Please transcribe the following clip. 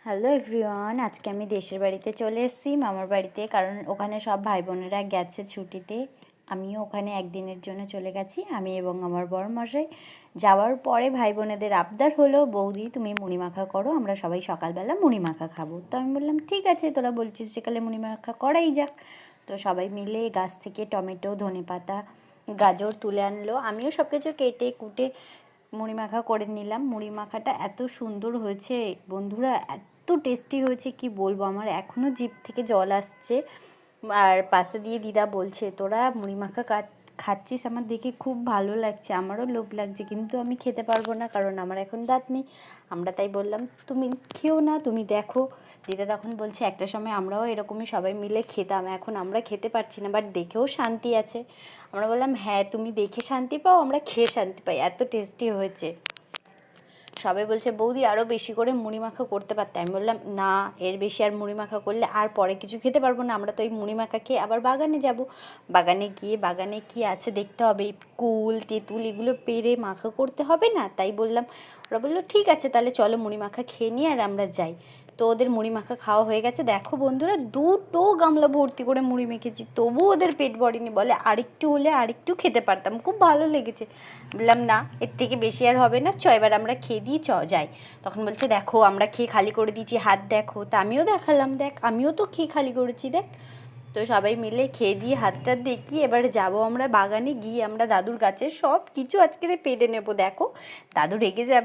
Hello everyone, আজকে আমি দেশের বাড়িতে চলে এসেছি, মামার বাড়িতে। কারণ ওখানে সব ভাই বোনেরা গেছে ছুটিতে, আমিও ওখানে একদিনের জন্য চলে গেছি, আমি এবং আমার বড়মশাই। যাওয়ার পরে ভাই বোনেদের আবদার হলো, বৌদি তুমি মুড়ি মাখা করো, আমরা সবাই সকালবেলা মুড়ি মাখা খাবো। তো আমি বললাম ঠিক আছে, তোরা বলছিস যেকালে মুড়ি মাখা করাই যাক। তো সবাই মিলে গাছ থেকে টমেটো, ধনেপাতা, গাজর তুলে আনলো, আমিও সব কিছু কেটে কুটে মুড়ি মাখা করে নিলাম। মুড়ি মাখাটা এত সুন্দর হয়েছে বন্ধুরা, এত টেস্টি হয়েছে কি বলবো, আমার এখনও জিভ থেকে জল আসছে। আর পাশে দিয়ে দিদা বলছে, তোরা মুড়ি মাখা খাচ্ছিস, আমার দেখে খুব ভালো লাগছে, আমারও লোভ লাগছে, কিন্তু আমি খেতে পারবো না কারণ আমার এখন দাঁত নেই। আমরা তাই বললাম তুমি খেও না, তুমি দেখো। দিদা তখন বলছে একটা সময় আমরাও এরকমই সবাই মিলে খেতাম, এখন আমরা খেতে পারছি না, বাট দেখেও শান্তি আছে। আমরা বললাম হ্যাঁ, তুমি দেখে শান্তি পাও, আমরা খেয়ে শান্তি পাই, এত টেস্টি হয়েছে। সবাই বলছে বৌদি আরও বেশি করে মুড়ি মাখা করতে পারতে। আমি বললাম না, এর বেশি আর মুড়ি মাখা করলে আর পরে কিছু খেতে পারবো না, আমরা তো এই মুড়ি মাখা খেয়ে আবার বাগানে যাব, বাগানে গিয়ে বাগানে কি আছে দেখতে হবে, কুল তেঁতুল এগুলো পেড়ে মাখা করতে হবে না। তাই বললাম, ওরা বললো ঠিক আছে তাহলে চলো মুড়ি মাখা খেয়ে নিয়ে আর আমরা যাই। তো ওদের মুড়ি মাখা খাওয়া হয়ে গেছে। দেখো বন্ধুরা, দুটো গামলা ভর্তি করে মুড়ি মেখেছি, তবুও ওদের পেট ভরেনি, বলে আরেকটু হলে আরেকটু খেতে পারতাম, খুব ভালো লেগেছে। বললাম না, এর থেকে বেশি আর হবে না, এবার আমরা খেয়ে দিয়ে যাই। তখন বলছে দেখো আমরা খেয়ে খালি করে দিয়েছি, হাত দেখো। তা আমিও দেখালাম, দেখ আমিও তো খেয়ে খালি করেছি, দেখ। তো সবাই মিলে খেয়ে দিয়ে হাতটা দেখি, এবার যাব আমরা বাগানে, গিয়ে আমরা দাদুর গাছের সব কিছু আজকে পেড়ে নেবো। দেখো দাদু রেগে যাবে।